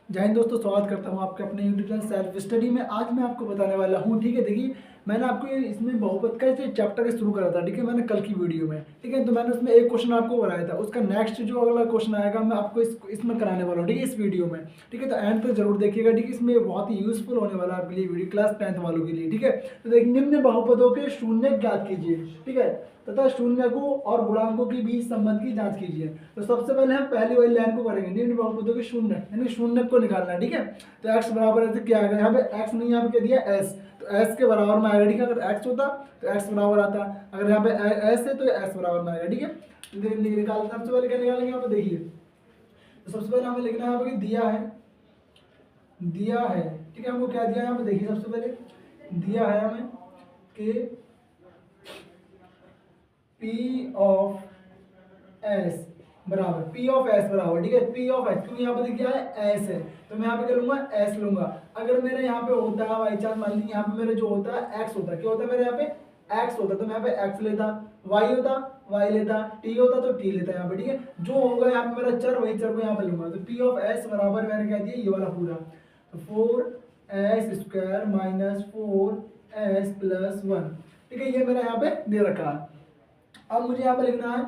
जय हिंद दोस्तों, स्वागत करता हूं आपके अपने यूट्यूब चैनल सेल्फ स्टडी में। आज मैं आपको बताने वाला हूं, ठीक है। देखिए, मैंने आपको इसमें बहुपद का जो चैप्टर शुरू करा था, ठीक है, मैंने कल की वीडियो में, ठीक है। तो मैंने उसमें एक क्वेश्चन आपको बनाया था, उसका नेक्स्ट जो अगला क्वेश्चन आएगा मैं आपको इसमें कराने वाला हूँ, ठीक है, इस वीडियो में। ठीक है, तो एंड तक जरूर देखिएगा, ठीक है। इसमें बहुत ही यूजफुल होने वाला है आपके लिए वीडियो, क्लास 10th वालों के लिए, ठीक है। तो देखिए, निम्न बहुपदों के शून्य ज्ञात कीजिए, ठीक है, तथा शून्यकों और गुणांकों के बीच संबंध की जांच कीजिए। तो सबसे पहले हम पहली वाली लाइन को करेंगे, निम्न बहुपदों के शून्य यानी शून्य को निकालना है, ठीक है। तो x बराबर ऐसे क्या आएगा, यहाँ पे x नहीं, यहाँ पे क्या दिया s, तो s के बराबर में आएगा, ठीक है। अगर x होता तो x बराबर आता, अगर यहाँ पे s है तो s बराबर में आएगा, ठीक है। तो निकाल सबसे पहले क्या निकालेंगे, यहाँ पे देखिए। तो सबसे पहले हमें लिखना है यहाँ पे दिया है, ठीक है। हमको क्या दिया है यहाँ पे देखिए, सबसे पहले दिया है हमें कि P ऑफ S बराबर P ऑफ S बराबर, ठीक है, P ऑफ S, क्योंकि यहाँ पे देखिए है S है, तो मैं यहाँ पे क्या लूंगा, S लूंगा। अगर मेरे यहाँ पे होता है बाई चांस, मान लीजिए यहाँ पे मेरे जो होता है X होता है, क्या होता है मेरे यहाँ पे X होता, तो मैं यहाँ पे X लेता, Y होता Y लेता, T होता तो T लेता यहाँ पे, ठीक है। जो होगा यहाँ पे मेरा चर, वही चर को यहाँ पे लूंगा। तो P ऑफ S बराबर मैंने क्या दिया, ये वाला पूरा, तो 4s square minus 4s plus 1, ठीक है, ये मेरा यहाँ पे दे रखा है। अब मुझे यहाँ पे लिखना है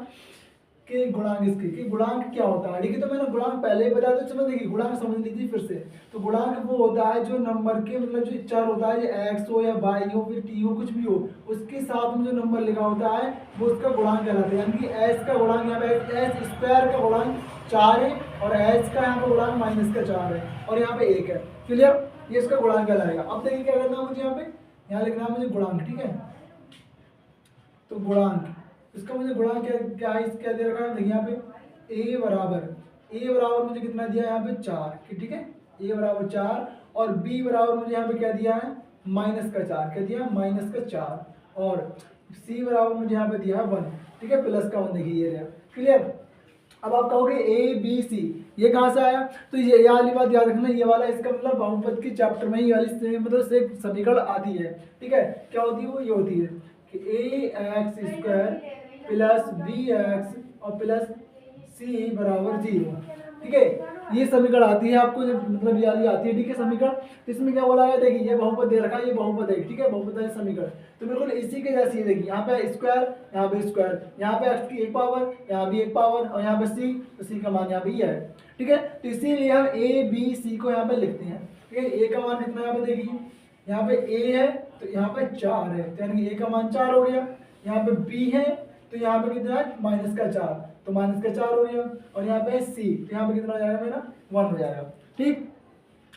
कि गुणांक इसके, कि गुणांक क्या होता है, ठीक है। तो मैंने गुणांक पहले ही बताया, तो चलो देखिए गुणांक समझ लीजिए फिर से। तो गुणांक वो होता है जो नंबर के मतलब जो चर होता है, जो x हो या y हो फिर t हो, कुछ भी हो, उसके साथ में जो नंबर लिखा होता है वो उसका गुणांक कहलाता है। यानी कि s का गुणांक यहाँ पे s स्क्वायर का गुणांक 4 है, और h का यहाँ पे गुणांक माइनस का 4 है, और यहाँ पे 1 है। क्लियर, ये इसका गुणांक कहलाएगा। अब देखिए क्या करना है मुझे, यहाँ पे यहाँ लिखना है मुझे गुणांक, ठीक है। तो गुणांक, इसका मुझे गुणांक क्या क्या है, क्या दे रखा है देखिए यहाँ पे a बराबर मुझे कितना दिया है यहाँ पे 4, ठीक है। a बराबर 4, और b बराबर मुझे यहाँ पे क्या दिया है, माइनस का 4, क्या दिया है, माइनस का 4, और c बराबर मुझे यहाँ पे दिया है 1, ठीक है, प्लस का 1, देखिए ये रहा। क्लियर। अब आप कहोगे ए बी सी, ये कहाँ से आया, तो ये वाली बात याद रखना, ये वाला इसका मतलब बहुपद के चैप्टर में ही वाली मतलब से समीकरण आती है, ठीक है। क्या होती है वो, ये होती है कि A X square plus B X और प्लस सी बराबर 0, ठीक है। ये समीकरण आती है आपको, मतलब ये वाली आती है, ठीक है, समीकरण। इसमें क्या बोला है, देखिए ये बहुपद दे रखा है, ये बहुपद है, ठीक है, बहुपद है समीकरण। तो बिल्कुल इसी के जैसी है, देखिए यहाँ पे स्क्वायर, यहाँ पे स्क्वायर, यहाँ पे x की 1 पावर, यहाँ भी 1 पावर, और यहाँ पे c, तो c का मान यहाँ पे ये है, ठीक है। तो इसीलिए हम a b c को यहाँ पे लिखते हैं, ठीक है। a का मान कितना है यहाँ पे देखिए, यहाँ पे a है तो यहाँ पे 4 है, तो यानी कि a का मान 4 हो गया। यहाँ पे b है तो यहाँ पे कितना है, माइनस का 4, तो माइनस का 4 हो गया, और यहाँ पे c, तो यहाँ पे कितना हो जाएगा मेरा, 1 हो जाएगा, ठीक।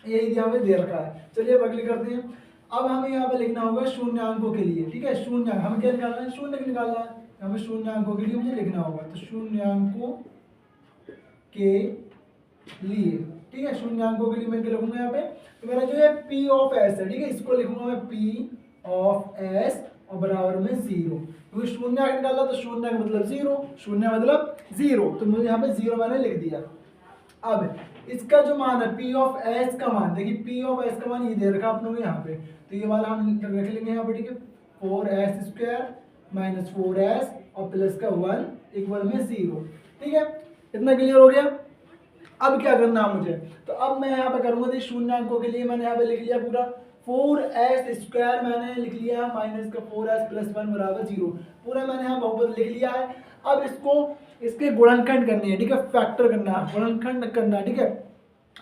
यही यहाँ पे दे रखा है। चलिए अब अगली करते हैं। अब हमें यहाँ पे लिखना होगा शून्यांकों के लिए, ठीक है। शून्यांक हमें क्या निकालना है, शून्य निकालना है, हमें शून्यांकों के लिए मुझे लिखना होगा। तो शून्यांकों के लिए, ठीक है, शून्यांकों के लिए मैं क्या लिखूंगा यहाँ पे, तो मेरा जो है P ऑफ S है, ठीक है, इसको लिखूंगा मैं P ऑफ S और बराबर में 0, क्योंकि शून्य निकाला तो शून्य का मतलब 0, शून्य मतलब 0, तो मुझे यहाँ पे 0 मैंने लिख दिया। अब इसका जो मान है P ऑफ S का मान, देखिए P ऑफ S का मान ये दे रखा आप लोगों यहाँ पे, तो ये वाला हम रख लेंगे यहाँ पे, ठीक है। 4s स्क्वायर माइनस 4s और प्लस का 1 इक्वल में 0, ठीक है। इतना क्लियर हो गया। अब क्या करना है मुझे, तो अब मैं यहाँ पे करूँगा, तो शून्यांकों के लिए मैंने यहाँ पे लिख लिया पूरा 4s स्क्वायर मैंने लिख लिया माइनस का 4s प्लस 1 बराबर 0, पूरा मैंने यहाँ बहुपद लिख लिया है। अब इसको इसके गुणनखंड करनी है, ठीक है, फैक्टर करना है, गुणनखंड करना है, ठीक है।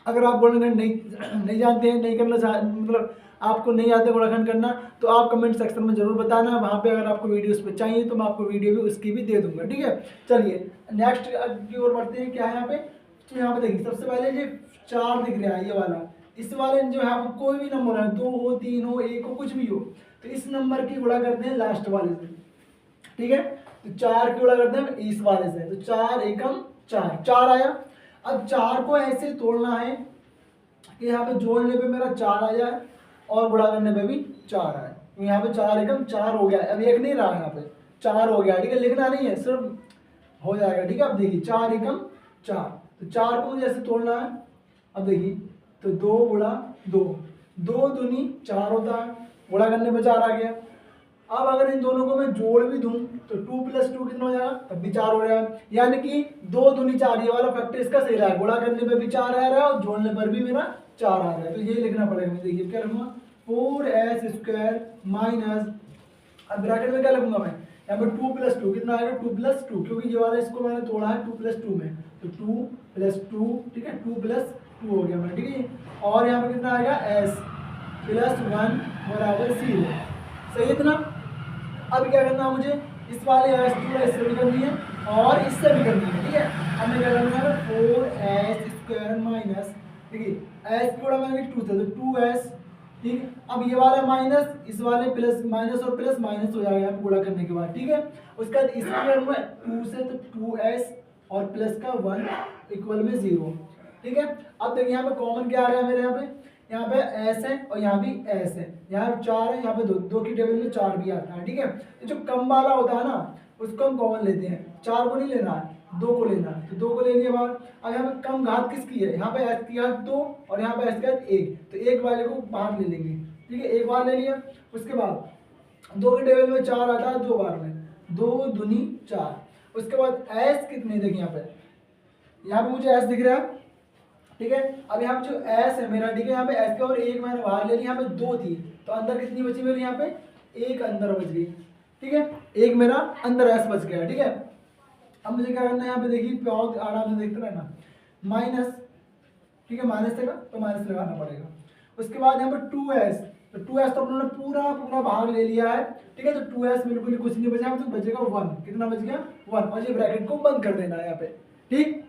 अगर आप गुणनखंड नहीं जानते हैं, नहीं करना चाह मतलब आपको नहीं आता गुणनखंड करना, तो आप कमेंट सेक्शन में जरूर बताना, वहाँ पे अगर आपको वीडियोस पे चाहिए तो मैं आपको वीडियो भी उसकी भी दे दूंगा, ठीक है। चलिए नेक्स्ट की ओर बढ़ते हैं। क्या है यहाँ पे, तो यहाँ पे देखिए सबसे पहले ये 4 दिख रहा है, ये वाला, इस वाले जो है कोई भी नंबर है, 2 हो 3 हो 1 हो कुछ भी हो, तो इस नंबर की गुणा करते हैं लास्ट वाले से, ठीक है। तो 4 की गुणा करते हैं इस वाले से, तो 4 एकम 4, 4 आया। अब 4 को ऐसे तोड़ना है कि यहाँ पे जोड़ने पे मेरा 4 आ जाए और गुणा करने पे भी 4 आए, तो यहाँ पे 4 एकम 4 हो गया। अब एक नहीं रहा, यहाँ पे 4 हो गया, ठीक है, लिखना नहीं है, सिर्फ हो जाएगा, ठीक है। अब देखिए 4 एकम 4, तो 4 को मुझे ऐसे तोड़ना है। अब देखिए, तो 2 गुणा 2, 2 दूनी 4 होता है, गुणा करने पे 4 आ गया। अब अगर इन दोनों को मैं जोड़ भी दूं तो 2 + 2 कितना हो जाएगा, तब भी 4 हो जाएगा। यानी कि 2 दूनी 4, ये वाला फैक्टर इसका सही रहा है, गुणा करने पे भी 4 आ रहा है और जोड़ने पर भी मेरा 4 आ रहा है। तो ये लिखना पड़ेगा। मैं देखिए क्या लिखूंगा, 4s² माइनस, अब ब्रैकेट में क्या लिखूंगा मैं, यहाँ पे 2 + 2 कितना आएगा, 2 + 2, क्योंकि ये वाला इसको मैंने तोड़ा है 2 + 2 में, तो 2 + 2, ठीक है, 2 + 2 हो गया मेरा, ठीक है। और यहाँ पे कितना आएगा, s + 1 बराबर 0, सही है इतना। अब क्या करना है मुझे, इस वाले s की इससे भी करनी है और इससे भी करनी है, ठीक है। अब मैं क्या करूँगा, 4s² माइनस, देखिए s की गुणा मैंने 2 से, तो 2s, ठीक। अब ये वाला माइनस, इस वाले प्लस, माइनस और प्लस माइनस हो जाएगा यहाँ पे गुणा करने के बाद, ठीक है। उसके बाद इसकी करूँगा 2 से, तो 2s और प्लस का 1 इक्वल में 0, ठीक है। अब देखिए यहाँ पे कॉमन क्या आ रहा है मेरे, यहाँ पे s है और यहाँ भी s है, यहाँ 4 है, यहाँ पे 2 की टेबल में 4 भी आता है, ठीक है। तो जो कम वाला होता है ना उसको हम कॉमन लेते हैं, 4 को नहीं लेना है, 2 को लेना है, तो 2 को ले लिया बाहर। अब यहाँ पे कम घात किसकी है, यहाँ पे s की घात 2 और यहाँ पे s की घात 1, तो एक वाले को बाहर ले लेंगे, ठीक है, एक बार ले लिया। उसके बाद 2 की टेबल में 4 आता है 2 बार में, 2 दूनी 4। उसके बाद s कितने, देखिए यहाँ पे मुझे s दिख रहा है, ठीक है। अब यहाँ पे जो s है मेरा, ठीक है, यहाँ पे s के और एक मैंने बाहर ले लिया, यहाँ पे 2 थी, तो अंदर कितनी बची मेरी, यहाँ पे 1 अंदर बच गई, ठीक है, एक मेरा अंदर s बच गया, ठीक है। अब मुझे क्या करना है, यहाँ पे देखिए बहुत आराम से देखते रहना, माइनस, ठीक है, माइनस देगा तो माइनस लगाना पड़ेगा। उसके बाद यहाँ पे 2s, तो 2s तो अपने पूरा पूरा बाहर ले लिया है, ठीक है, तो 2s बिल्कुल ही कुछ नहीं बचा, तो बचेगा 1, कितना बच गया 1, और ये ब्रैकेट को बंद कर देना है यहाँ पे, ठीक।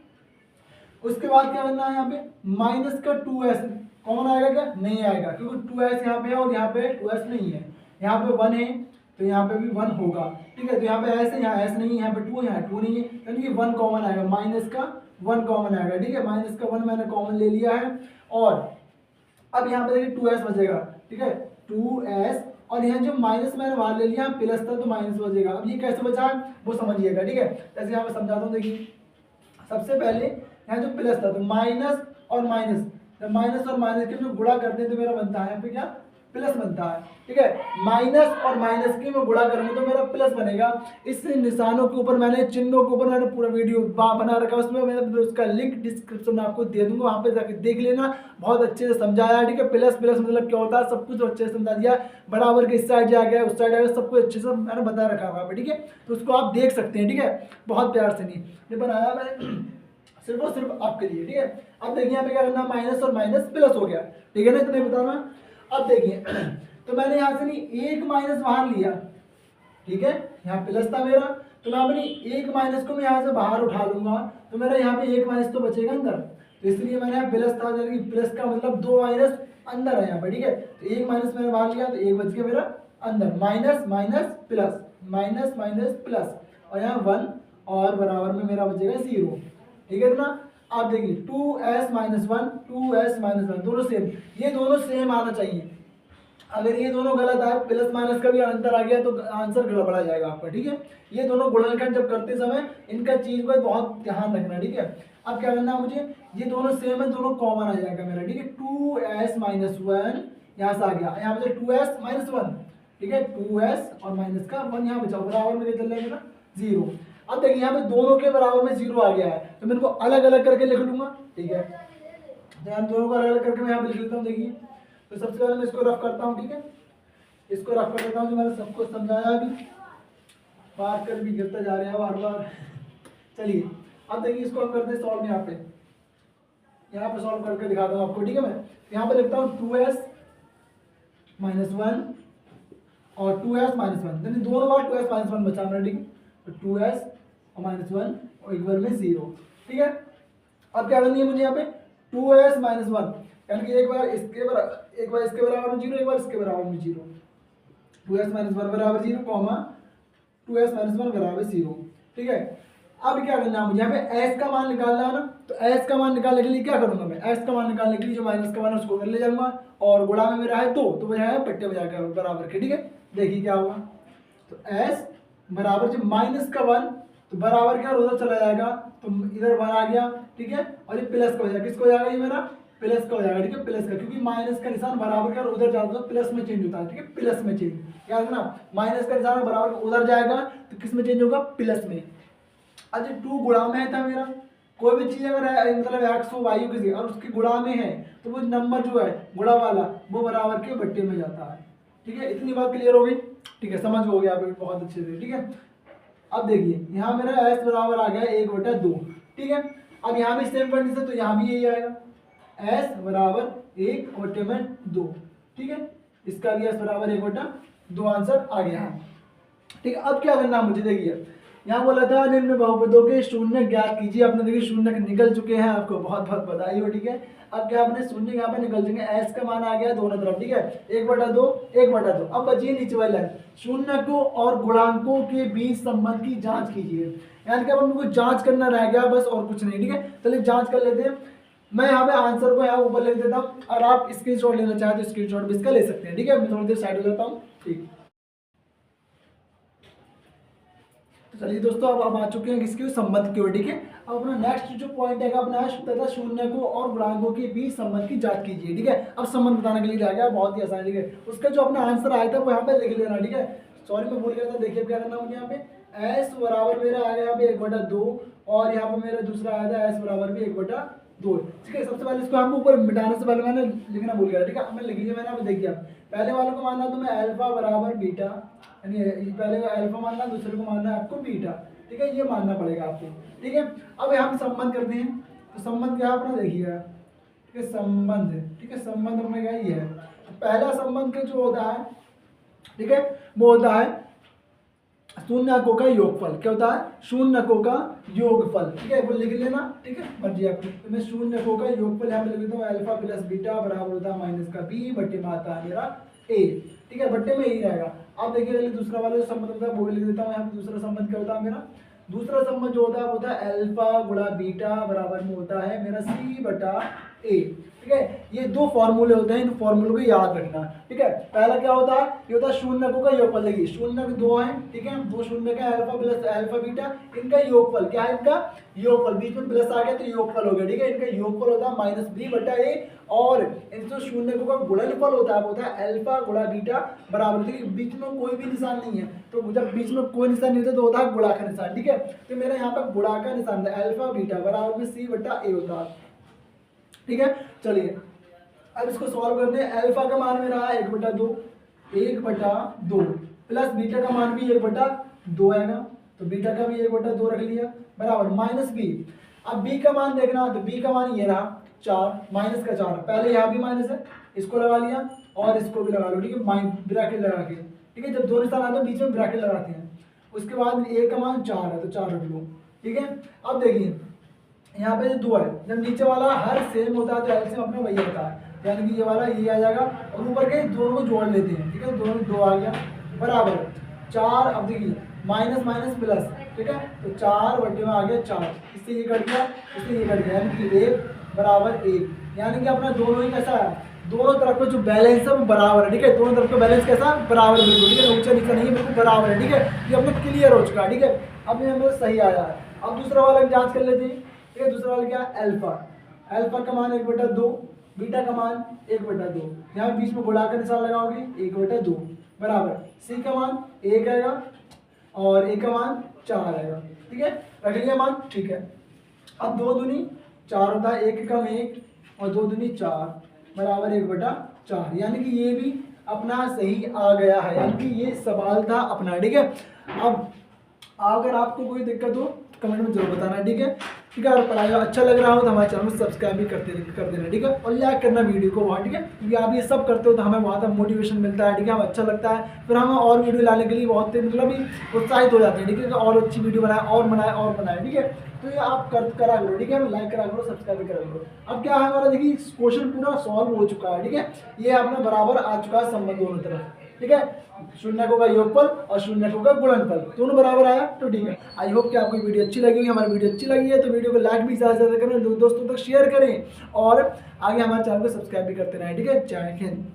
उसके बाद क्या बनना है, यहाँ पे माइनस का 2s कौन आएगा, क्या नहीं आएगा, क्योंकि 2s यहाँ पे है और यहाँ पे 2s नहीं है, यहाँ पे 1 है तो यहाँ पे भी 1 होगा, ठीक है। तो यहाँ पे s है, यहाँ s नहीं है, यहाँ पे 2 है, यहाँ 2 नहीं है, यानी कि 1 कॉमन आएगा, माइनस का 1 कॉमन आएगा, ठीक है, माइनस का 1 मैंने कॉमन ले लिया है। और अब यहाँ पे देखिए 2s बचेगा, ठीक है, 2s, और यहाँ जो माइनस मैंने बाहर ले लिया प्लस था तो माइनस बचेगा। अब ये कैसे बचा है वो समझिएगा, ठीक है, जैसे यहाँ पे समझाता हूँ। देखिए सबसे पहले यहाँ जो प्लस था तो माइनस और माइनस, जब माइनस और माइनस के जो गुणा करते हैं तो मेरा बनता है यहाँ पे क्या, प्लस बनता है, ठीक है। माइनस और माइनस की मैं गुणा करूंगा तो मेरा प्लस बनेगा। इस निशानों के ऊपर मैंने, चिन्हों के ऊपर मैंने पूरा वीडियो बना रखा है, उसमें मैं उसका लिंक डिस्क्रिप्शन में आपको दे दूंगा, वहाँ पे जाके देख लेना, बहुत अच्छे से समझाया है, ठीक है। प्लस प्लस मतलब क्या होता है सब कुछ अच्छे से समझा दिया, बराबर के इस साइड जा गया उस साइड आ गया, सब कुछ अच्छे से मैंने बता रखा है वहाँ पे, ठीक है। तो उसको आप देख सकते हैं, ठीक है, बहुत प्यार से नहीं ये बनाया मैंने सिर्फ और सिर्फ आपके लिए, ठीक है। अब देखिए यहाँ पे क्या करना, माइनस और माइनस प्लस हो गया, ठीक है ना, इतना बताना। अब देखिए तो मैंने यहाँ से नहीं एक माइनस बाहर लिया, ठीक है, यहाँ प्लस था मेरा, तो मैं अपनी एक माइनस को मैं यहाँ से बाहर उठा लूंगा, तो मेरा यहाँ पे एक माइनस तो बचेगा अंदर, तो इसलिए मैंने यहाँ प्लस था, यानी कि प्लस का मतलब 2 माइनस अंदर है यहाँ पे, ठीक है। तो एक माइनस मैंने बाहर लिया तो एक बच गया मेरा अंदर, minus minus plus, minus minus plus, और यहाँ 1 और बराबर में मेरा बचेगा 0, ठीक है ना। आप देखिए 2s - 1 2s - 1 दोनों सेम, ये दोनों सेम आना चाहिए। अगर ये दोनों गलत आए, प्लस माइनस का भी अंतर आ गया तो आंसर गड़बड़ा जाएगा आपका, ठीक है। ये दोनों गुणनखंड जब करते समय इनका चीज को बहुत ध्यान रखना, ठीक है। अब क्या करना है मुझे, ये दोनों सेम है, दोनों कॉमन आ जाएगा मेरा, ठीक है। 2s - 1 यहाँ से आ गया, यहाँ पे 2s - 1, ठीक है, 2s और माइनस का 1 यहाँ बचा, बराबर में चल रहा है मेरा 0। अब देखिए यहाँ पे दोनों के बराबर में 0 आ गया है, तो मैं इनको अलग अलग करके लिख लूंगा, ठीक है। ध्यान, दोनों को अलग अलग करके मैं यहाँ पे लिख लेता हूँ। देखिए तो सबसे पहले मैं इसको रफ करता हूँ, ठीक है, इसको रफ कर देता हूँ, जो मैंने सबको समझाया अभी, बात कर भी गिरता जा रहा है बार बार चलिए अब देखिए इसको हम करते हैं सॉल्व, यहाँ पे सॉल्व करके दिखाता हूँ आपको, ठीक है। मैं यहाँ पे लिखता हूँ 2s - 1 और 2s - 1, यानी दोनों बार 2s - 1 बचा मेरा, ठीक है। तो 2s और -1 और इक्वल में 0, ठीक है। अब क्या करनी है मुझे यहाँ पे 2s - 1, यानी कि एक बार इसके बराबर में 0, एक बार इसके बराबर में 0, 2s - 1 बराबर 0, 2s - 1 बराबर 0, ठीक है। अब क्या करना है मुझे, यहाँ पे s का मान निकालना है ना, तो s का मान निकालने के लिए क्या करूंगा मैं, s का मान निकालने के लिए जो माइनस का मान है उसको कर ले जाऊंगा, और गुणा में मेरा है 2 तो बजाय पट्टे बजा के बराबर के, ठीक है। देखिए क्या होगा, तो s बराबर जब माइनस का 1 तो बराबर क्या उधर चला जाएगा, तो इधर 1 आ गया, ठीक है, और ये प्लस का हो जाएगा, किसको हो जाएगा, ये मेरा प्लस का हो जाएगा, ठीक है, प्लस का, क्योंकि माइनस का निशान बराबर का उधर जाता है तो प्लस में चेंज होता है, ठीक है, प्लस में चेंज, याद रखना, माइनस का निशान बराबर उधर जाएगा तो किस में चेंज होगा, प्लस में। अच्छा 2 गुणा में था मेरा, कोई भी चीज अगर है मतलब एक्स हो वाई किसी और उसके गुणा में है तो वो नंबर जो है गुणा वाला वो बराबर के बट्टे में जाता है, ठीक है, इतनी बात क्लियर हो गई, ठीक है, समझ हो गया आप बहुत अच्छे से, ठीक है। अब देखिए यहाँ मेरा एस बराबर आ गया 1/2, ठीक है, अब यहाँ भी सेम कंडीशन तो यहाँ भी यही आएगा, एस बराबर 1/2, ठीक है, इसका भी एस बराबर 1/2 आंसर आ गया है, ठीक है। अब क्या करना मुझे, देखिए यहाँ बोला था निम्न बहुपदों के शून्य ज्ञात कीजिए, आपने देखिए शून्य निकल चुके हैं, आपको बहुत बहुत बधाई हो, ठीक है। अब क्या आपने शून्य यहाँ पे निकल चुके हैं, एस का मान आ गया दोनों तरफ, ठीक है, 1/2 1/2। अब बचिए नीचे वाला शून्य को और गुणांकों के बीच संबंध की जांच कीजिए, यानी कि अब हमको जांच करना रह गया बस और कुछ नहीं, ठीक है, चलिए जांच कर लेते हैं। मैं यहाँ पे आंसर को यहाँ ऊपर लिख देता हूँ और आप स्क्रीनशॉट लेना चाहें तो स्क्रीनशॉट भी इसका ले सकते हैं, ठीक है। मैं थोड़ी देर साइड हो जाता हूँ, ठीक। चलिए दोस्तों अब आ चुके हैं किसके संबंध की ओर, ठीक है। अब अपना नेक्स्ट जो पॉइंट है अपना तथा शून्य को और गुणांकों के बीच संबंध की जांच कीजिए, ठीक है। अब संबंध बताने के लिए रह गया बहुत ही आसान, ठीक है, उसका जो अपना आंसर आया था वो यहाँ पे लिख लेना, ठीक है। सॉरी मैं भूल गया था, देखिए क्या करना मुझे यहाँ पे एस बराबर मेरा आ गया यहाँ पे 1/2 और यहाँ पे मेरा दूसरा आया था एस बराबर भी 1/2, ठीक है। सबसे पहले इसको हम ऊपर मिटाने से पहले मैंने लिखना भूल गया, ठीक है, मैं लिख लिया मैंने, अब देखिए पहले वालों को मानना तो मैं अल्फा बराबर बीटा, यानी पहले अल्फा मानना दूसरे को मानना है आपको बीटा, ठीक है, ये मानना पड़ेगा आपको, ठीक है। अब हम संबंध करते हैं तो संबंध क्या अपना देखिए, ठीक है, संबंध, ठीक है, संबंध अपना क्या ये है, पहला संबंध का जो होता है, ठीक है, वो होता है शून्यकों का योगफल, क्या होता है, शून्यकों का योगफल, ठीक है, वो लिख लेना, ठीक है, मर्जी आपकी। तो मैं शून्यकों का योगफल यहाँ पे लिख देता हूँ, अल्फा प्लस बीटा बराबर होता है माइनस का बी बट्टे में आता है मेरा ए, ठीक है, बट्टे में ही रहेगा। अब देखिए दूसरा वाला जो संबंध होता है वो भी लिख देता हूँ यहाँ पे, दूसरा संबंध क्या होता है मेरा, दूसरा संबंध जो होता है वो होता है अल्फा गुणा बीटा बराबर में होता है मेरा सी बटा ए, ठीक है। ये दो फॉर्मूले होते हैं, इन फॉर्मूलों को याद रखना, ठीक है। पहला क्या होता है, ये होता है शून्यकों का योगफल, देखिए शून्य दो है, ठीक है, दो शून्य का अल्फा प्लस अल्फा बीटा, इनका योगफल क्या है, इनका योगफल, बीच में प्लस आ गया तो योगफल हो गया, ठीक है, इनका योगफल होता है माइनस बी बटा ए, और इन जो शून्यकों का गुणनफल होता है वो होता है अल्फा गुणा बीटा बराबर, देखिए बीच में कोई भी निशान नहीं है, तो जब बीच में कोई निशान नहीं होता तो होता है गुणा का निशान, ठीक है। तो मेरा यहाँ पर गुणा का निशान है, अल्फा बीटा बराबर में सी बटा ए होता है, ठीक है। चलिए अब इसको सॉल्व करते हैं। अल्फा का मान मेरा है 1/2 प्लस बीटा का मान भी 1/2 है ना, तो बीटा का भी 1/2 रख लिया बराबर माइनस बी। अब बी का मान देखना, तो बी का मान ये रहा 4, माइनस का 4, पहले यहाँ भी माइनस है, इसको लगा लिया और इसको भी लगा लो, ठीक है, ब्रैकेट लगा के, ठीक है, जब दो निशान आते हैं बीच में ब्रैकेट लगाते हैं। उसके बाद ए का मान 4 है तो 4 रख लो, ठीक है। अब देखिए यहाँ पे 2 है, जब नीचे वाला हर सेम होता है तो एलसीएम अपना वही होता है, यानी कि ये वाला ये आ जाएगा और ऊपर के दोनों को जोड़ लेते हैं, ठीक है, दोनों 2 आ गया बराबर 4। अब देखिए माइनस माइनस प्लस, ठीक है, तो 4 बटे में आ गया 4, इससे ये कट गया, इससे ये कट गया, यानी कि 1 बराबर 1, यानी कि अपना दोनों ही कैसा है, दोनों तरफ का जो बैलेंस है वो बराबर है, ठीक है, दोनों तरफ का बैलेंस कैसा बराबर बिल्कुल, ठीक है, ऊंचा नीचा नहीं है, बिल्कुल बराबर है, ठीक है, ये अपना क्लियर हो चुका है, ठीक है। अब ये हमें सही आया है। अब दूसरा वाला जांच कर लेते हैं, ठीक है, दूसरा वाला क्या है अल्फा, अल्फा का मान 1/2, बीटा का मान 1/2, यहाँ बीच में गुणा का निशान लगाओगे 1/2 बराबर सी का मान 1 आएगा और ए का मान 4 आएगा, ठीक है, रख लिया मान, ठीक है। अब 2 दूनी 4 होता है, 1 कम 1 और 2 दूनी 4 बराबर 1/4, यानी कि ये भी अपना सही आ गया है, यानी कि ये सवाल था अपना, ठीक है। अब अगर आपको कोई दिक्कत हो कमेंट में जरूर बताना, ठीक है, ठीक है। और पढ़ाई अच्छा लग रहा हो तो हमारे चैनल को सब्सक्राइब भी कर देना, ठीक है, और लाइक करना वीडियो को वहाँ, ठीक है, क्योंकि आप ये सब करते हो तो हमें वहाँ तक मोटिवेशन मिलता है, ठीक है, हमें अच्छा लगता है, फिर हम और वीडियो लाने के लिए बहुत मतलब ही उत्साहित हो जाते हैं, ठीक है, और अच्छी वीडियो बनाए, ठीक है। तो ये आप करा करो, ठीक है, लाइक करा करो, सब्सक्राइब भी करा करो। अब क्या है हमारा, देखिए क्वेश्चन पूरा सॉल्व हो चुका है, ठीक है, ये अपना बराबर आ चुका है संबंध दोनों तरफ, ठीक है, शून्यकों का योगफल और शून्यकों का गुणनफल दोनों बराबर आया, तो ठीक है। आई होप कि आपको वीडियो अच्छी लगी, हमारी वीडियो अच्छी लगी है तो वीडियो को लाइक भी ज़्यादा से ज़्यादा करें, दोस्तों तक शेयर करें और आगे हमारे चैनल को सब्सक्राइब भी करते रहें, ठीक है। जय हिंद।